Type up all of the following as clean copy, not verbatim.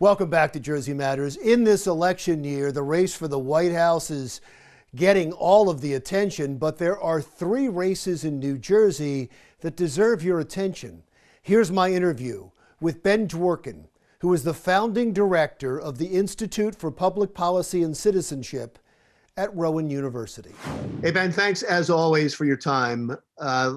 Welcome back to Jersey Matters. In this election year, the race for the White House is getting all of the attention, but there are three races in New Jersey that deserve your attention. Here's my interview with Ben Dworkin, who is the founding director of the Institute for Public Policy and Citizenship at Rowan University. Hey, Ben, thanks as always for your time.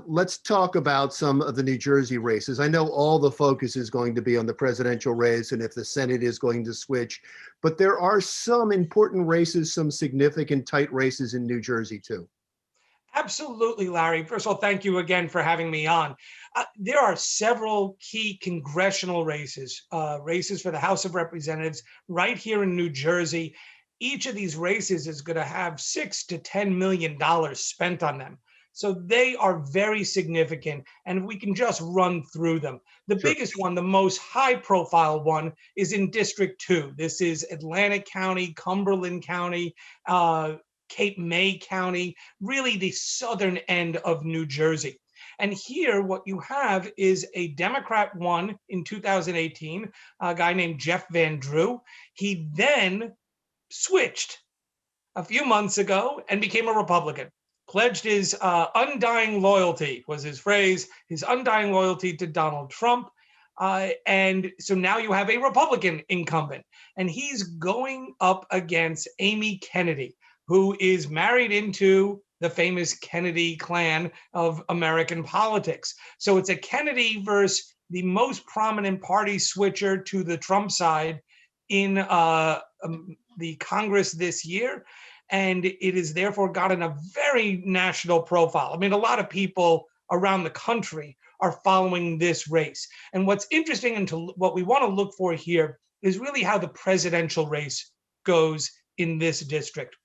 Let's talk about some of the New Jersey races. I know all the focus is going to be on the presidential race and if the Senate is going to switch, but there are some important races, some significant tight races in New Jersey too. Absolutely, Larry. First of all, thank you again for having me on. There are several key congressional races, races for the House of Representatives right here in New Jersey. Each of these races is going to have $6 to $10 million spent on them. So they are very significant, and we can just run through them. The biggest one, the most high-profile one, is in District 2. This is Atlantic County, Cumberland County, Cape May County, really the southern end of New Jersey. And here, what you have is a Democrat won in 2018, a guy named Jeff Van Drew. He then switched a few months ago and became a Republican. Pledged his undying loyalty, was his phrase, his undying loyalty to Donald Trump. And so now you have a Republican incumbent, and he's going up against Amy Kennedy, who is married into the famous Kennedy clan of American politics. So it's a Kennedy versus the most prominent party switcher to the Trump side in the Congress this year. And it has therefore gotten a very national profile. I mean, a lot of people around the country are following this race. And what's interesting and what we want to look for here is really how the presidential race goes in this district.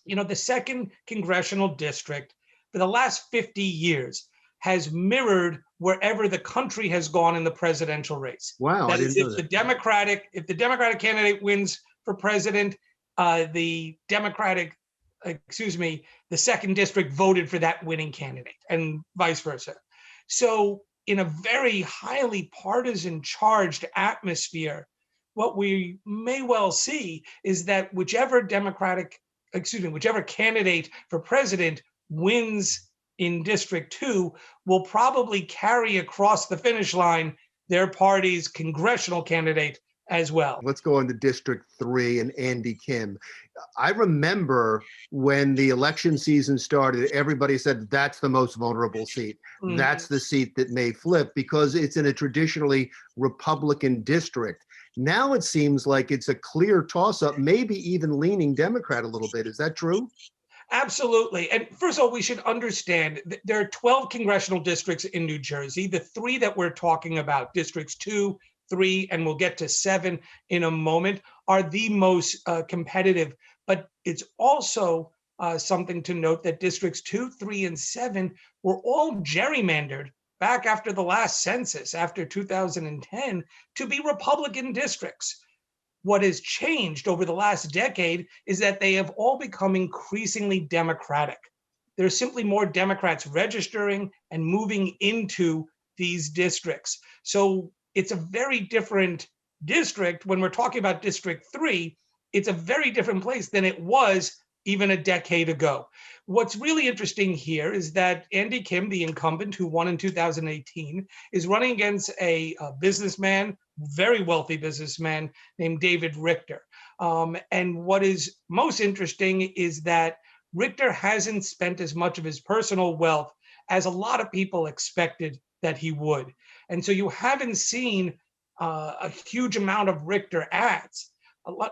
You know, the second congressional district for the last 50 years has mirrored wherever the country has gone in the presidential race. Wow, that is, if the Democratic candidate wins for president, the second district voted for that winning candidate, and vice versa. So in a very highly partisan charged atmosphere, what we may well see is that whichever candidate for president wins in District 2 will probably carry across the finish line their party's congressional candidate as well. Let's go on to District 3 and Andy Kim. I remember when the election season started, everybody said that's the most vulnerable seat. Mm-hmm. That's the seat that may flip because it's in a traditionally Republican district. Now it seems like it's a clear toss-up, maybe even leaning Democrat a little bit. Is that true? Absolutely. And first of all, we should understand that there are 12 congressional districts in New Jersey. The three that we're talking about, Districts 2, 3, and we'll get to 7 in a moment, are the most competitive. But it's also something to note that Districts 2, 3, and 7 were all gerrymandered back after the last census, after 2010, to be Republican districts. What has changed over the last decade is that they have all become increasingly Democratic. There's simply more Democrats registering and moving into these districts. So it's a very different district. When we're talking about District 3, it's a very different place than it was even a decade ago. What's really interesting here is that Andy Kim, the incumbent who won in 2018, is running against a businessman, very wealthy businessman named David Richter. And what is most interesting is that Richter hasn't spent as much of his personal wealth as a lot of people expected that he would. And so you haven't seen a huge amount of Richter ads.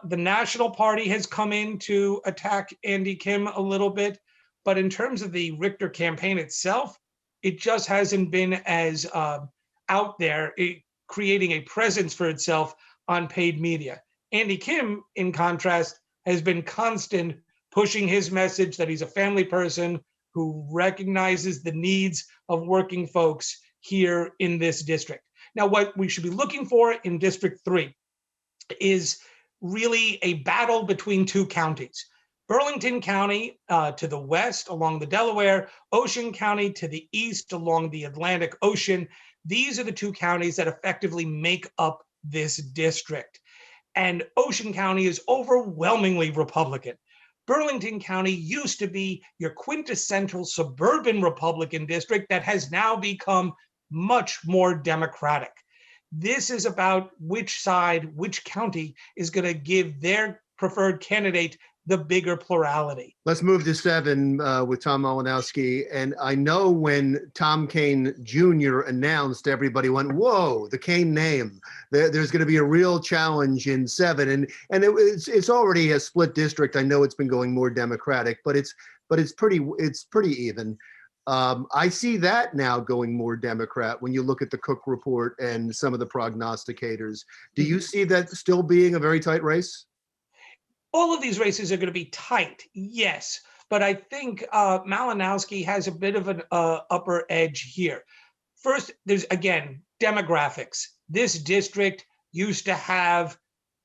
The National Party has come in to attack Andy Kim a little bit, but in terms of the Richter campaign itself, it just hasn't been as out there, creating a presence for itself on paid media. Andy Kim, in contrast, has been constant pushing his message that he's a family person who recognizes the needs of working folks here in this district. Now, what we should be looking for in District 3 is really a battle between two counties. Burlington County to the west along the Delaware, Ocean County to the east along the Atlantic Ocean. These are the two counties that effectively make up this district. and Ocean County is overwhelmingly Republican. Burlington County used to be your quintessential suburban Republican district that has now become much more Democratic. This is about which side, which county is going to give their preferred candidate the bigger plurality. Let's move to 7 with Tom Malinowski. And I know when Tom Kean Jr. announced, everybody went, whoa, the Kean name. There's going to be a real challenge in 7. And it's already a split district. I know it's been going more Democratic, but it's pretty even. I see that now going more Democrat when you look at the Cook report and some of the prognosticators. Do you see that still being a very tight race? All of these races are going to be tight, yes, but I think Malinowski has a bit of an upper edge here. First, there's, again, demographics. This district used to have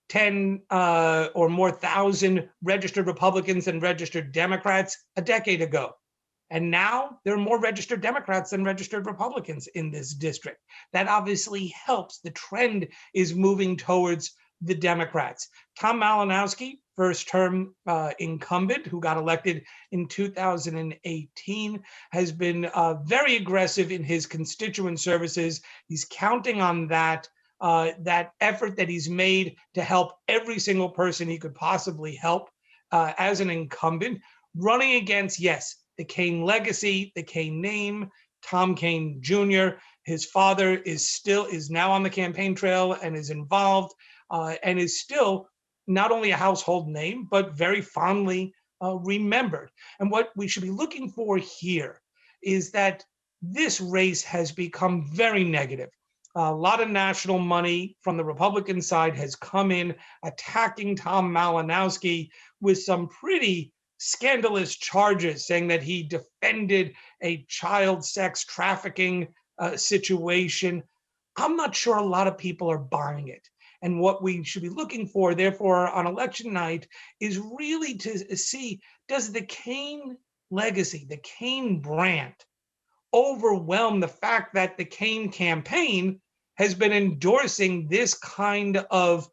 10 or more thousand registered Republicans and registered Democrats a decade ago. And now there are more registered Democrats than registered Republicans in this district. That obviously helps. The trend is moving towards the Democrats. Tom Malinowski, first term incumbent who got elected in 2018, has been very aggressive in his constituent services. He's counting on that effort that he's made to help every single person he could possibly help as an incumbent, running against, yes, the Kean legacy, the Kean name, Tom Kean Jr. His father is now on the campaign trail and is involved and is still not only a household name, but very fondly remembered. And what we should be looking for here is that this race has become very negative. A lot of national money from the Republican side has come in attacking Tom Malinowski with some pretty scandalous charges, saying that he defended a child sex trafficking situation. I'm not sure a lot of people are buying it. And what we should be looking for, therefore, on election night is really to see, does the Kean legacy, the Kean brand, overwhelm the fact that the Kean campaign has been endorsing this kind of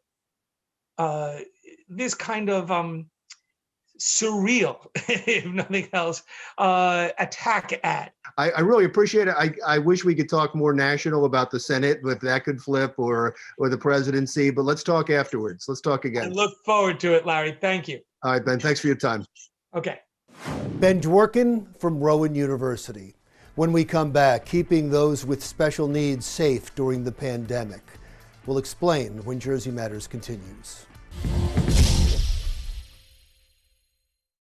surreal, if nothing else, attack ad. I really appreciate it. I wish we could talk more national about the Senate, if that could flip, or the presidency, but let's talk afterwards. Let's talk again. I look forward to it, Larry. Thank you. All right, Ben, thanks for your time. Okay. Ben Dworkin from Rowan University. When we come back, keeping those with special needs safe during the pandemic. We'll explain when Jersey Matters continues.